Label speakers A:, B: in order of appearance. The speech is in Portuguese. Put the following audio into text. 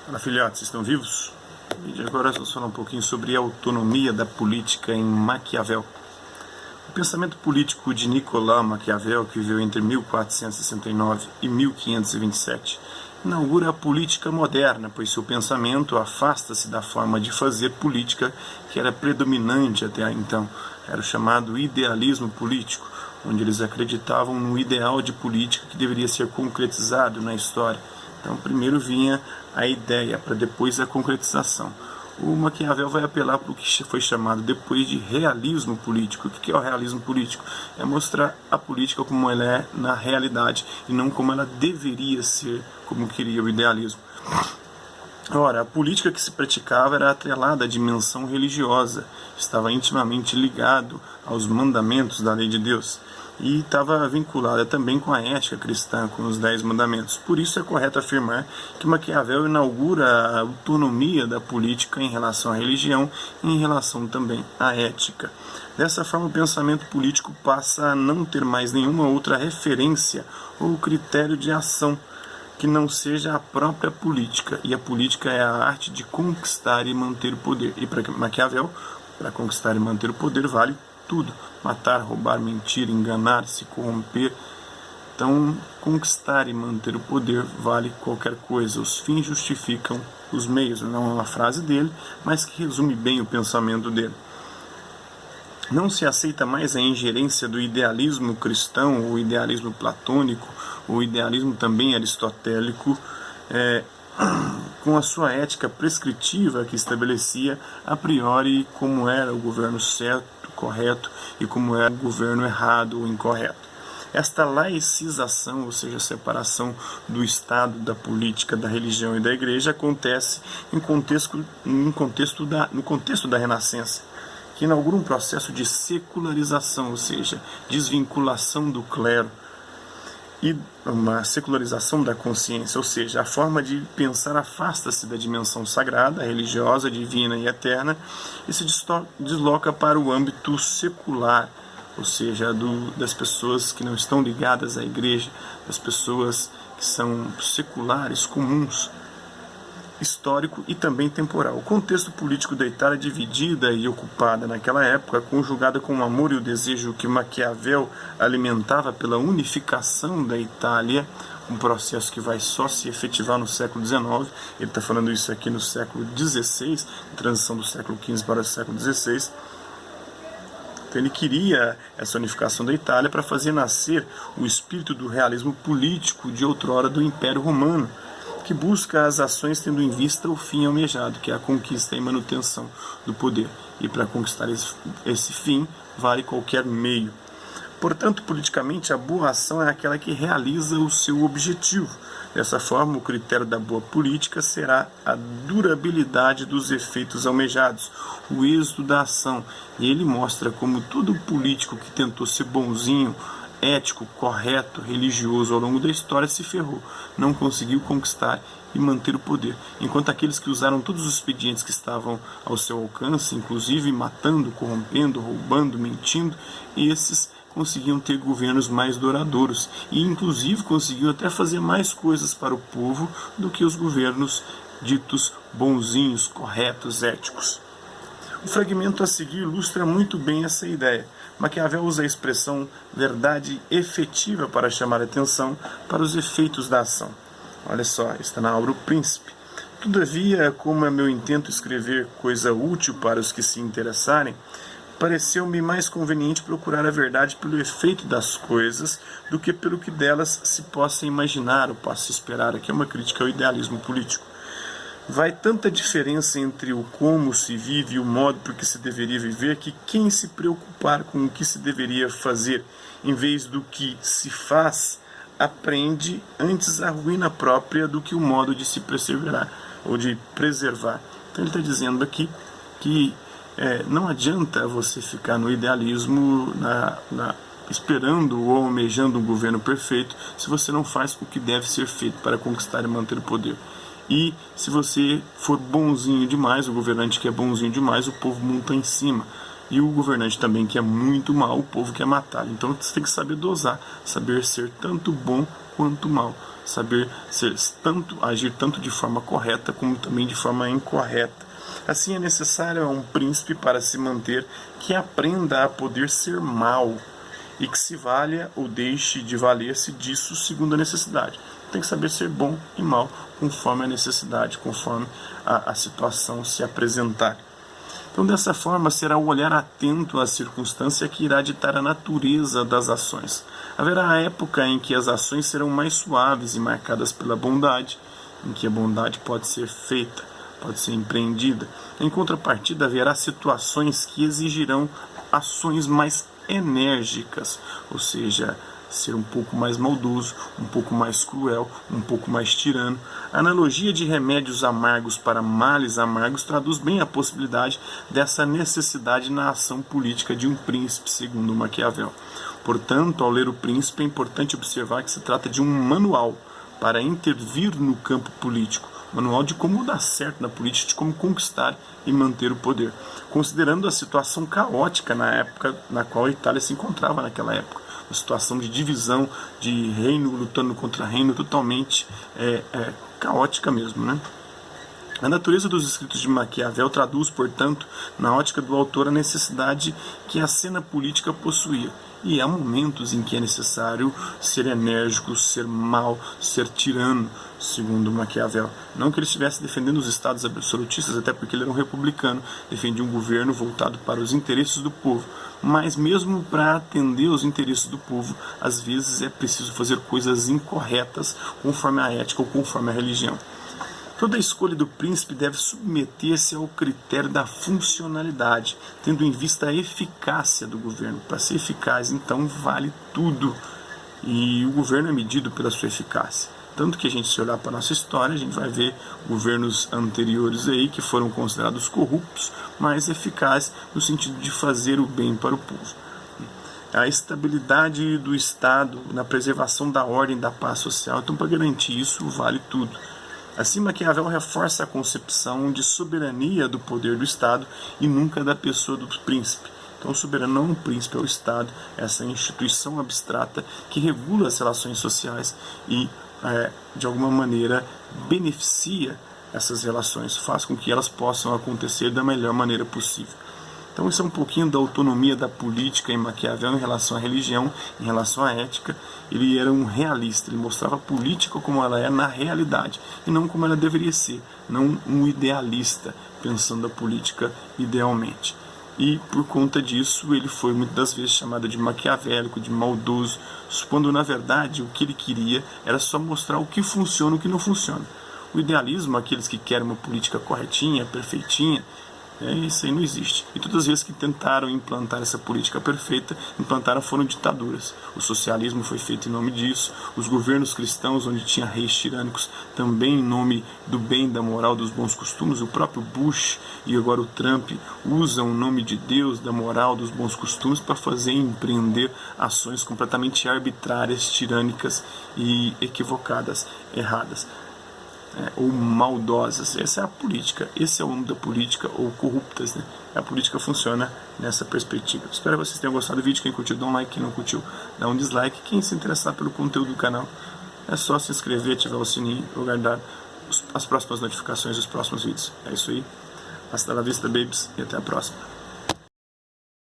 A: Olá, filhotes, estão vivos? E agora vamos falar um pouquinho sobre a autonomia da política em Maquiavel. O pensamento político de Nicolau Maquiavel, que viveu entre 1469 e 1527, inaugura a política moderna, pois seu pensamento afasta-se da forma de fazer política que era predominante até então. Era o chamado idealismo político, onde eles acreditavam no ideal de política que deveria ser concretizado na história. Então, primeiro vinha a ideia, para depois a concretização. O Maquiavel vai apelar para o que foi chamado depois de realismo político. O que é o realismo político? É mostrar a política como ela é na realidade e não como ela deveria ser, como queria o idealismo. Ora, a política que se praticava era atrelada à dimensão religiosa, estava intimamente ligado aos mandamentos da lei de Deus e estava vinculada também com a ética cristã, com os 10 mandamentos. Por isso é correto afirmar que Maquiavel inaugura a autonomia da política em relação à religião e em relação também à ética. Dessa forma, o pensamento político passa a não ter mais nenhuma outra referência ou critério de ação que não seja a própria política, e a política é a arte de conquistar e manter o poder. E para Maquiavel, para conquistar e manter o poder vale tudo: matar, roubar, mentir, enganar, se corromper. Então, conquistar e manter o poder vale qualquer coisa. Os fins justificam os meios. Não é uma frase dele, mas que resume bem o pensamento dele. Não se aceita mais a ingerência do idealismo cristão, o idealismo platônico, o idealismo também aristotélico, com a sua ética prescritiva que estabelecia a priori como era o governo certo, correto, e como era o governo errado ou incorreto. Esta laicização, ou seja, a separação do Estado, da política, da religião e da igreja, acontece no contexto da Renascença, que inaugura um processo de secularização, ou seja, desvinculação do clero, e uma secularização da consciência, ou seja, a forma de pensar afasta-se da dimensão sagrada, religiosa, divina e eterna, e se desloca para o âmbito secular, ou seja, das pessoas que não estão ligadas à igreja, das pessoas que são seculares, comuns, histórico e também temporal. O contexto político da Itália, dividida e ocupada naquela época, conjugada com o amor e o desejo que Maquiavel alimentava pela unificação da Itália, um processo que vai só se efetivar no século XIX, ele está falando isso aqui no século XVI, transição do século XV para o século XVI. Então ele queria essa unificação da Itália para fazer nascer o espírito do realismo político de outrora do Império Romano, que busca as ações tendo em vista o fim almejado, que é a conquista e manutenção do poder. E para conquistar esse fim, vale qualquer meio. Portanto, politicamente, a boa ação é aquela que realiza o seu objetivo. Dessa forma, o critério da boa política será a durabilidade dos efeitos almejados, o êxito da ação. E ele mostra como todo político que tentou ser bonzinho, ético, correto, religioso ao longo da história se ferrou, não conseguiu conquistar e manter o poder, enquanto aqueles que usaram todos os expedientes que estavam ao seu alcance, inclusive matando, corrompendo, roubando, mentindo, esses conseguiam ter governos mais duradouros e inclusive conseguiam até fazer mais coisas para o povo do que os governos ditos bonzinhos, corretos, éticos. O fragmento a seguir ilustra muito bem essa ideia. Maquiavel usa a expressão verdade efetiva para chamar a atenção para os efeitos da ação. Olha só, está na obra O Príncipe. Todavia, como é meu intento escrever coisa útil para os que se interessarem, pareceu-me mais conveniente procurar a verdade pelo efeito das coisas do que pelo que delas se possa imaginar ou possa esperar. Aqui é uma crítica ao idealismo político. Vai tanta diferença entre o como se vive e o modo por que se deveria viver, que quem se preocupar com o que se deveria fazer em vez do que se faz, aprende antes a ruína própria do que o modo de se perseverar ou de preservar. Então ele está dizendo aqui que não adianta você ficar no idealismo, esperando ou almejando um governo perfeito, se você não faz o que deve ser feito para conquistar e manter o poder. E se você for bonzinho demais, o governante que é bonzinho demais, o povo monta em cima. E o governante também que é muito mal, o povo quer matar. Então você tem que saber dosar, saber ser tanto bom quanto mal. saber agir tanto de forma correta como também de forma incorreta. Assim é necessário a um príncipe para se manter que aprenda a poder ser mau e que se valha ou deixe de valer-se disso segundo a necessidade. Tem que saber ser bom e mau conforme a necessidade, conforme a situação se apresentar. Então, dessa forma, será o olhar atento à circunstância que irá ditar a natureza das ações. Haverá a época em que as ações serão mais suaves e marcadas pela bondade, em que a bondade pode ser feita, pode ser empreendida. Em contrapartida, haverá situações que exigirão ações mais enérgicas, ou seja, ser um pouco mais maldoso, um pouco mais cruel, um pouco mais tirano. A analogia de remédios amargos para males amargos traduz bem a possibilidade dessa necessidade na ação política de um príncipe, segundo Maquiavel. Portanto, ao ler o Príncipe, é importante observar que se trata de um manual para intervir no campo político, manual de como dar certo na política, de como conquistar e manter o poder, considerando a situação caótica na época na qual a Itália se encontrava naquela época, uma situação de divisão, de reino lutando contra reino, totalmente caótica mesmo, né? A natureza dos escritos de Maquiavel traduz, portanto, na ótica do autor, a necessidade que a cena política possuía. E há momentos em que é necessário ser enérgico, ser mau, ser tirano, segundo Maquiavel. Não que ele estivesse defendendo os estados absolutistas, até porque ele era um republicano, defendia um governo voltado para os interesses do povo. Mas mesmo para atender aos interesses do povo, às vezes é preciso fazer coisas incorretas, conforme a ética ou conforme a religião. Toda a escolha do príncipe deve submeter-se ao critério da funcionalidade, tendo em vista a eficácia do governo. Para ser eficaz, então, vale tudo. E o governo é medido pela sua eficácia. Tanto que a gente, se olhar para a nossa história, a gente vai ver governos anteriores aí que foram considerados corruptos, mas eficazes no sentido de fazer o bem para o povo. A estabilidade do Estado na preservação da ordem e da paz social. Então, para garantir isso, vale tudo. Assim, Maquiavel reforça a concepção de soberania do poder do Estado e nunca da pessoa do príncipe. Então, o soberano não é um príncipe, é o Estado, essa instituição abstrata que regula as relações sociais e, de alguma maneira, beneficia essas relações, faz com que elas possam acontecer da melhor maneira possível. Então, isso é um pouquinho da autonomia da política em Maquiavel em relação à religião, em relação à ética. Ele era um realista, ele mostrava a política como ela é na realidade, e não como ela deveria ser, não um idealista, pensando a política idealmente. E, por conta disso, ele foi muitas das vezes chamado de maquiavélico, de maldoso, quando, na verdade, o que ele queria era só mostrar o que funciona e o que não funciona. O idealismo, aqueles que querem uma política corretinha, perfeitinha, isso aí não existe. E todas as vezes que tentaram implantar essa política perfeita, foram ditaduras. O socialismo foi feito em nome disso. Os governos cristãos, onde tinha reis tirânicos, também em nome do bem, da moral, dos bons costumes. O próprio Bush e agora o Trump usam o nome de Deus, da moral, dos bons costumes para fazer empreender ações completamente arbitrárias, tirânicas e equivocadas, erradas. Ou maldosas. Essa é a política, esse é o nome da política, ou corruptas, né? A política funciona nessa perspectiva. Espero que vocês tenham gostado do vídeo. Quem curtiu, dá um like. Quem não curtiu, dá um dislike. Quem se interessar pelo conteúdo do canal, é só se inscrever, ativar o sininho e guardar as próximas notificações dos próximos vídeos. É isso aí. Hasta la vista, babies, e até a próxima.